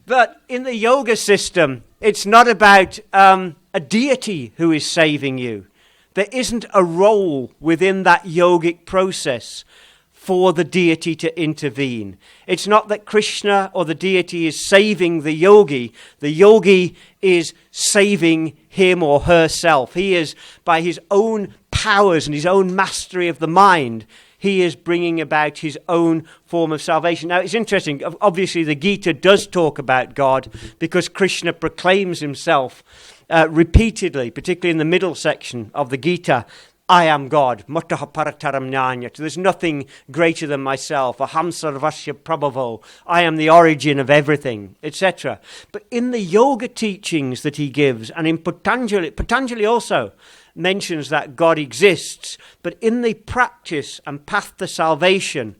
But in the yoga system, it's not about a deity who is saving you. There isn't a role within that yogic process for the deity to intervene. It's not that Krishna or the deity is saving the yogi. The yogi is saving him or herself. He is, by his own powers and his own mastery of the mind, he is bringing about his own form of salvation. Now, it's interesting. Obviously, the Gita does talk about God because Krishna proclaims himself repeatedly, particularly in the middle section of the Gita. I am God. Mattaha parataram jnana. There's nothing greater than myself. Aham sarvasya prabhavo. I am the origin of everything, etc. But in the yoga teachings that he gives, and in Patanjali also mentions that God exists, but in the practice and path to salvation,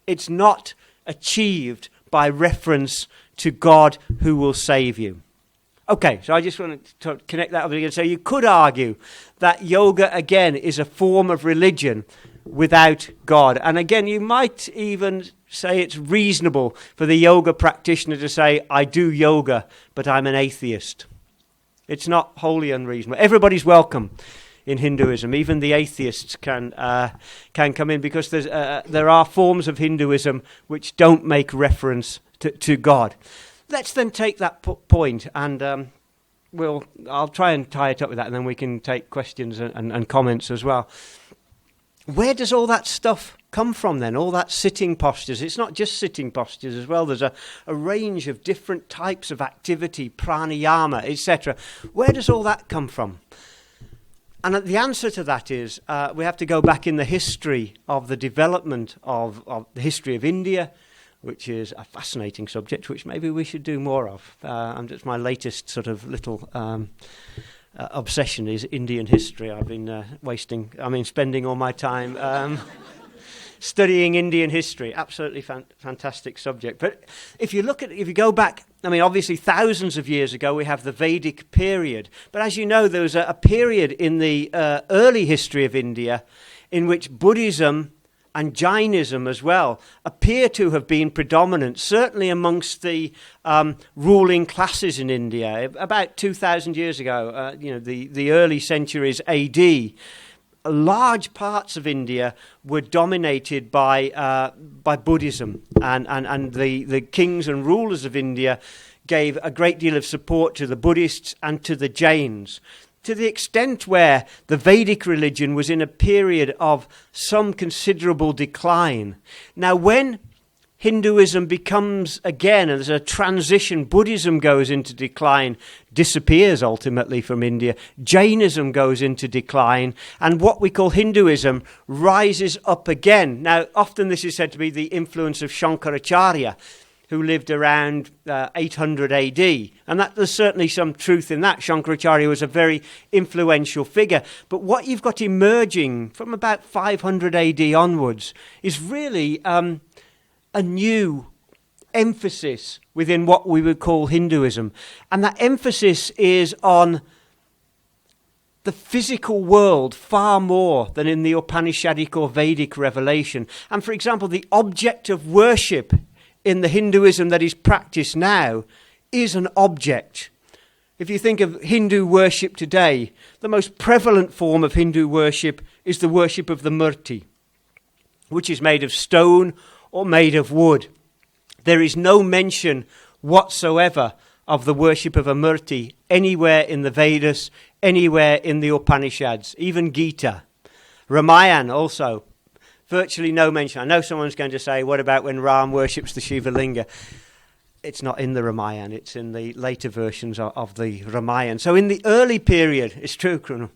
it's not achieved by reference to God who will save you. Okay, so I just want to connect that up again. So you could argue that yoga, again, is a form of religion without God. And again, you might even say it's reasonable for the yoga practitioner to say, I do yoga, but I'm an atheist. It's not wholly unreasonable. Everybody's welcome in Hinduism. Even the atheists can come in, because there are forms of Hinduism which don't make reference to God. Let's then take that point, and I'll try and tie it up with that, and then we can take questions and comments as well. Where does all that stuff come from then? All that sitting postures. It's not just sitting postures as well. There's a range of different types of activity, pranayama, etc. Where does all that come from? And the answer to that is we have to go back in the history of the development of the history of India, which is a fascinating subject, which maybe we should do more of. It's my latest sort of little obsession is Indian history. I've been spending all my time studying Indian history. Absolutely fantastic subject. But if you go back, obviously thousands of years ago, we have the Vedic period. But as you know, there was a period in the early history of India in which Buddhism and Jainism as well appear to have been predominant, certainly amongst the ruling classes in India. About 2,000 years ago, the early centuries AD, large parts of India were dominated by Buddhism, and the kings and rulers of India gave a great deal of support to the Buddhists and to the Jains, to the extent where the Vedic religion was in a period of some considerable decline. Now, when Hinduism becomes, again, and there's a transition, Buddhism goes into decline, disappears ultimately from India, Jainism goes into decline, and what we call Hinduism rises up again. Now, often this is said to be the influence of Shankaracharya, who lived around 800 AD. And there's certainly some truth in that. Shankaracharya was a very influential figure. But what you've got emerging from about 500 AD onwards is really a new emphasis within what we would call Hinduism. And that emphasis is on the physical world far more than in the Upanishadic or Vedic revelation. And for example, the object of worship in the Hinduism that is practiced now is an object. If you think of Hindu worship today, the most prevalent form of Hindu worship is the worship of the murti, which is made of stone or made of wood. There is no mention whatsoever of the worship of a murti anywhere in the Vedas, anywhere in the Upanishads, even Gita. Ramayana also, virtually no mention. I know someone's going to say, what about when Ram worships the Shiva Linga? It's not in the Ramayana, it's in the later versions of the Ramayana. So in the early period, it's true, Krunu.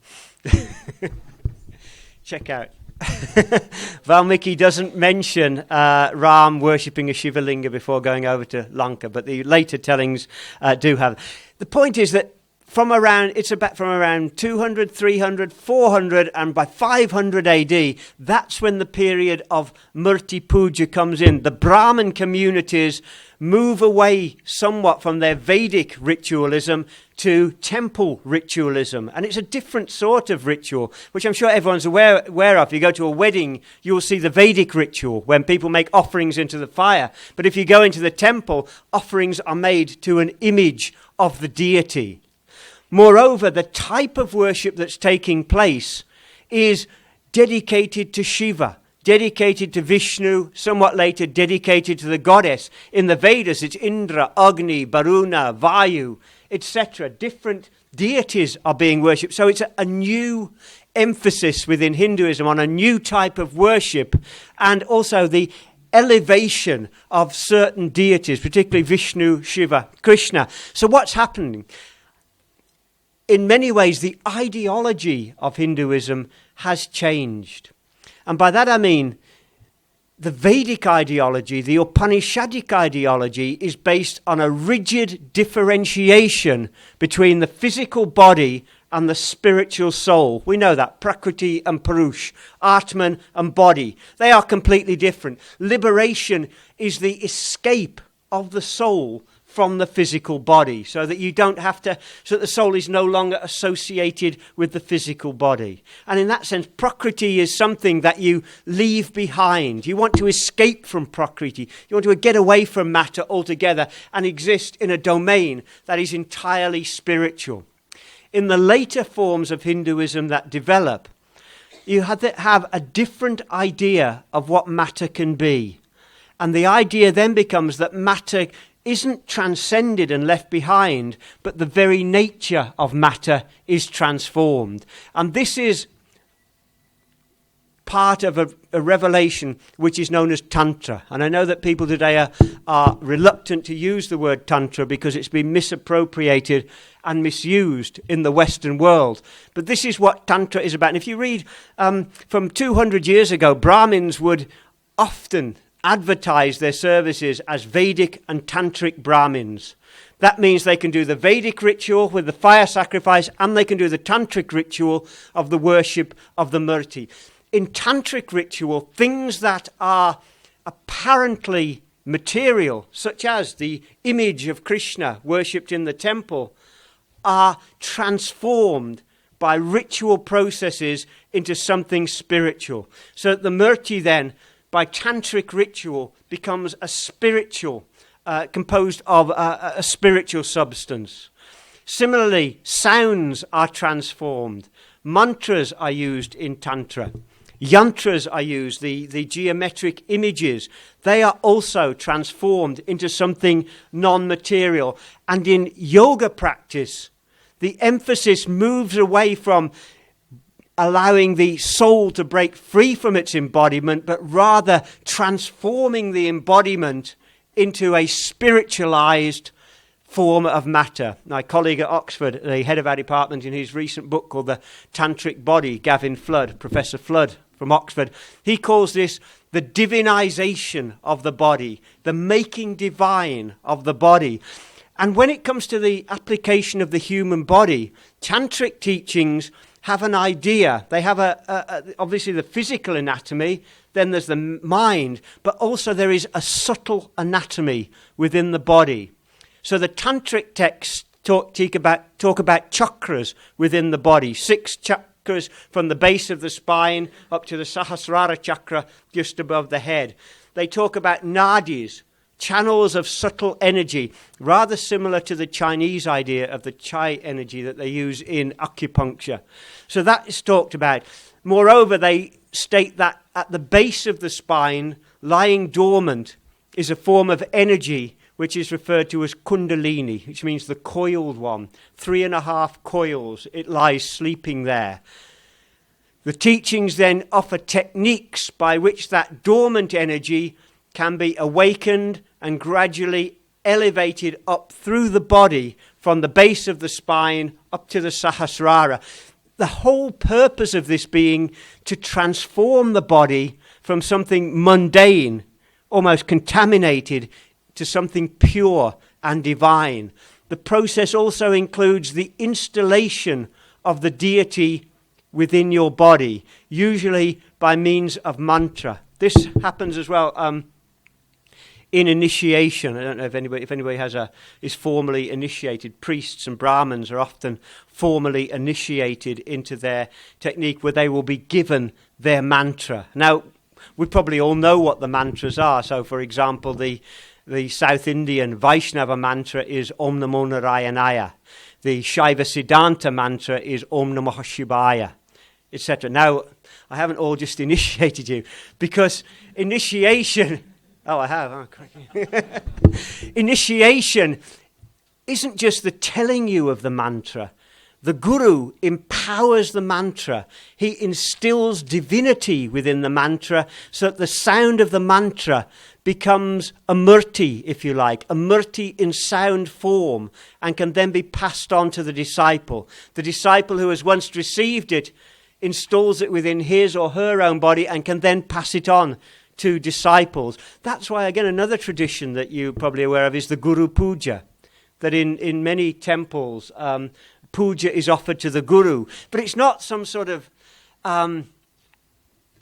Check out. Valmiki doesn't mention Ram worshipping a Shiva Linga before going over to Lanka, but the later tellings do have. The point is that from around 200, 300, 400, and by 500 AD, that's when the period of Murti Puja comes in. The Brahmin communities move away somewhat from their Vedic ritualism to temple ritualism. And it's a different sort of ritual, which I'm sure everyone's aware of. If you go to a wedding, you'll see the Vedic ritual when people make offerings into the fire. But if you go into the temple, offerings are made to an image of the deity. Moreover, the type of worship that's taking place is dedicated to Shiva, dedicated to Vishnu, somewhat later dedicated to the goddess. In the Vedas, it's Indra, Agni, Varuna, Vayu, etc. Different deities are being worshipped. So it's a new emphasis within Hinduism on a new type of worship, and also the elevation of certain deities, particularly Vishnu, Shiva, Krishna. So what's happening? In many ways, the ideology of Hinduism has changed. And by that I mean the Vedic ideology, the Upanishadic ideology, is based on a rigid differentiation between the physical body and the spiritual soul. We know that, Prakriti and Purush, Atman and body. They are completely different. Liberation is the escape of the soul from the physical body, so that you don't have to, so that the soul is no longer associated with the physical body. And in that sense, Prakriti is something that you leave behind. You want to escape from Prakriti. You want to get away from matter altogether and exist in a domain that is entirely spiritual. In the later forms of Hinduism that develop, you have a different idea of what matter can be. And the idea then becomes that matter isn't transcended and left behind, but the very nature of matter is transformed. And this is part of a revelation which is known as Tantra. And I know that people today are reluctant to use the word Tantra because it's been misappropriated and misused in the Western world. But this is what Tantra is about. And if you read from 200 years ago, Brahmins would often advertise their services as Vedic and Tantric Brahmins. That means they can do the Vedic ritual with the fire sacrifice, and they can do the Tantric ritual of the worship of the Murti. In Tantric ritual, things that are apparently material, such as the image of Krishna worshipped in the temple, are transformed by ritual processes into something spiritual. So that the Murti then, by tantric ritual, becomes a spiritual, composed of a spiritual substance. Similarly, sounds are transformed. Mantras are used in Tantra. Yantras are used, the geometric images. They are also transformed into something non-material. And in yoga practice, the emphasis moves away from allowing the soul to break free from its embodiment, but rather transforming the embodiment into a spiritualized form of matter. My colleague at Oxford, the head of our department, in his recent book called The Tantric Body, Gavin Flood, Professor Flood from Oxford, he calls this the divinization of the body, the making divine of the body. And when it comes to the application of the human body, tantric teachings have an idea. They have obviously the physical anatomy, then there's the mind, but also there is a subtle anatomy within the body. So the tantric texts talk about chakras within the body, 6 chakras from the base of the spine up to the Sahasrara chakra just above the head. They talk about nadis, channels of subtle energy, rather similar to the Chinese idea of the Chi energy that they use in acupuncture. So that is talked about. Moreover, they state that at the base of the spine, lying dormant, is a form of energy which is referred to as Kundalini, which means the coiled one. 3.5 coils, it lies sleeping there. The teachings then offer techniques by which that dormant energy can be awakened and gradually elevated up through the body from the base of the spine up to the Sahasrara. The whole purpose of this being to transform the body from something mundane, almost contaminated, to something pure and divine. the process also includes the installation of the deity within your body, usually by means of mantra. This happens as well in initiation. I don't know if anybody is formally initiated. Priests and Brahmins are often formally initiated into their technique, where they will be given their mantra. Now, we probably all know what the mantras are. So, for example, the South Indian Vaishnava mantra is Om Namo Narayanaya. The Shaiva Siddhanta mantra is Om Namah Shivaya, etc. Now, I haven't all just initiated you, because initiation... Oh, I have. Oh, initiation isn't just the telling you of the mantra. The Guru empowers the mantra. He instills divinity within the mantra, so that the sound of the mantra becomes a murti, if you like, a murti in sound form, and can then be passed on to the disciple. The disciple who has once received it installs it within his or her own body and can then pass it on to disciples. That's why, again, another tradition that you're probably aware of is the Guru Puja, that in many temples, puja is offered to the Guru. But it's not some sort of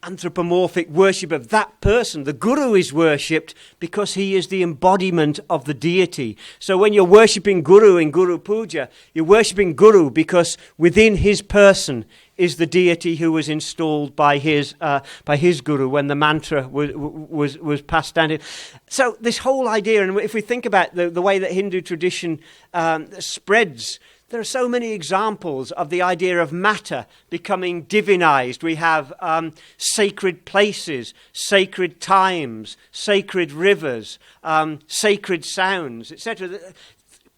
anthropomorphic worship of that person. The Guru is worshipped because he is the embodiment of the deity. So when you're worshipping Guru in Guru Puja, you're worshipping Guru because within his person is the deity who was installed by his Guru when the mantra was passed down. So this whole idea, and if we think about the way that Hindu tradition spreads, there are so many examples of the idea of matter becoming divinized. We have sacred places, sacred times, sacred rivers, sacred sounds, etc.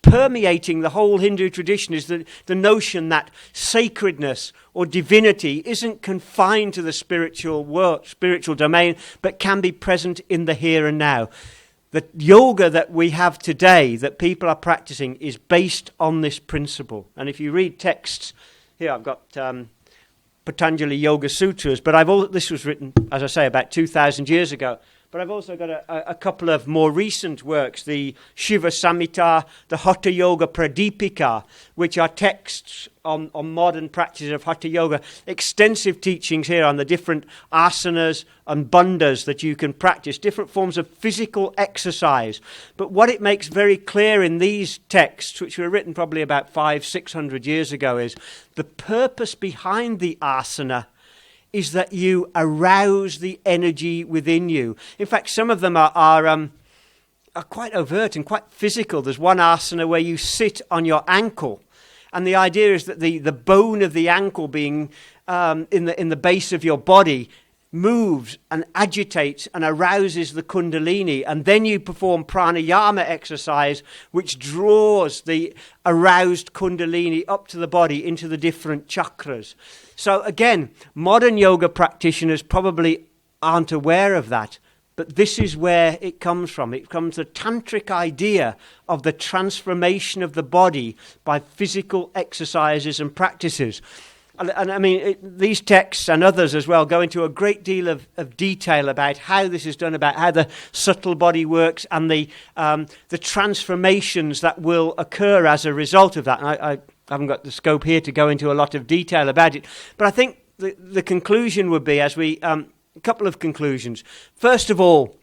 Permeating the whole Hindu tradition is the notion that sacredness or divinity isn't confined to the spiritual world, spiritual domain, but can be present in the here and now. The yoga that we have today, that people are practicing, is based on this principle. And if you read texts, here I've got Patanjali Yoga Sutras, but this was written, as I say, about 2,000 years ago. But I've also got a couple of more recent works, the Shiva Samhita, the Hatha Yoga Pradipika, which are texts on modern practices of Hatha Yoga. Extensive teachings here on the different asanas and bandhas that you can practice, different forms of physical exercise. But what it makes very clear in these texts, which were written probably about 500-600 years ago, is the purpose behind the asana is that you arouse the energy within you. In fact, some of them are quite overt and quite physical. There's one asana where you sit on your ankle, and the idea is that the bone of the ankle being in the base of your body moves and agitates and arouses the kundalini, and then you perform pranayama exercise, which draws the aroused kundalini up to the body into the different chakras. So again, modern yoga practitioners probably aren't aware of that, but this is where it comes from. It comes the tantric idea of the transformation of the body by physical exercises and practices. And I mean, these texts and others as well go into a great deal of detail about how this is done, about how the subtle body works, and the transformations that will occur as a result of that. And I haven't got the scope here to go into a lot of detail about it. But I think the conclusion would be, a couple of conclusions. First of all,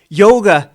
yoga,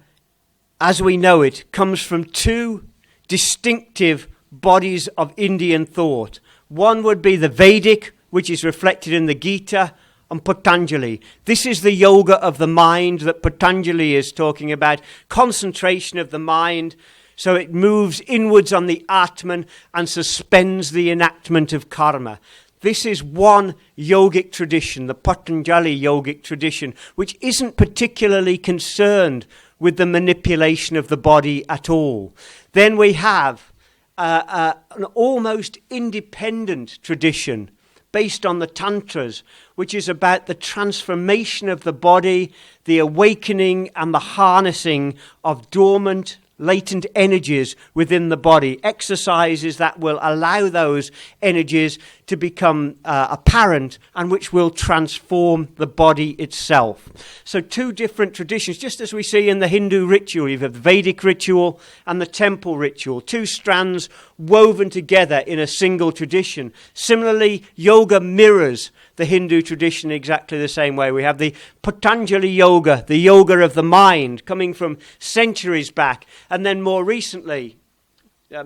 as we know it, comes from two distinctive bodies of Indian thought. One would be the Vedic, which is reflected in the Gita, and Patanjali. This is the yoga of the mind that Patanjali is talking about, concentration of the mind, so it moves inwards on the Atman and suspends the enactment of karma. This is one yogic tradition, the Patanjali yogic tradition, which isn't particularly concerned with the manipulation of the body at all. Then we have an almost independent tradition based on the Tantras, which is about the transformation of the body, the awakening and the harnessing of dormant latent energies within the body, exercises that will allow those energies to become apparent and which will transform the body itself. So two different traditions, just as we see in the Hindu ritual. You have the Vedic ritual and the temple ritual, two strands woven together in a single tradition. Similarly, yoga mirrors the Hindu tradition exactly the same way. We have the Patanjali yoga, the yoga of the mind, coming from centuries back. And then more recently,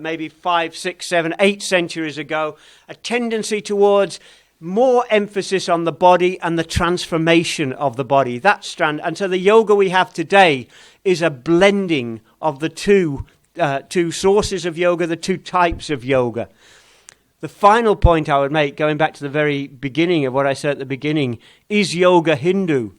maybe 5, 6, 7, 8 centuries ago, a tendency towards more emphasis on the body and the transformation of the body, that strand. And so the yoga we have today is a blending of the two sources of yoga, the two types of yoga. The final point I would make, going back to the very beginning of what I said at the beginning, is yoga Hindu?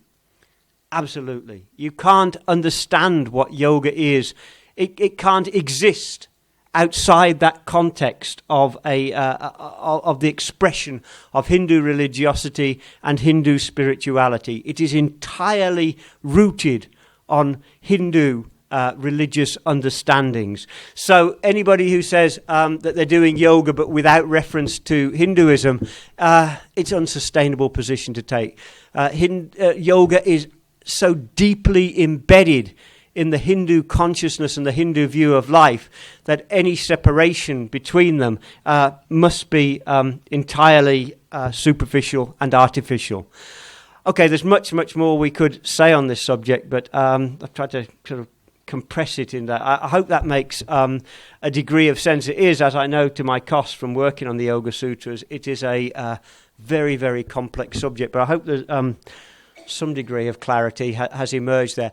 Absolutely. You can't understand what yoga is. It can't exist outside that context of the expression of Hindu religiosity and Hindu spirituality. It is entirely rooted on Hindu religious understandings. So anybody who says that they're doing yoga but without reference to Hinduism, it's an unsustainable position to take. Yoga is so deeply embedded in the Hindu consciousness and the Hindu view of life that any separation between them must be entirely superficial and artificial. Okay, there's much, much more we could say on this subject, but I've tried to sort of compress it in that. I hope that makes a degree of sense. It is, as I know to my cost from working on the Yoga Sutras, it is a very, very complex subject, but I hope that some degree of clarity has emerged there.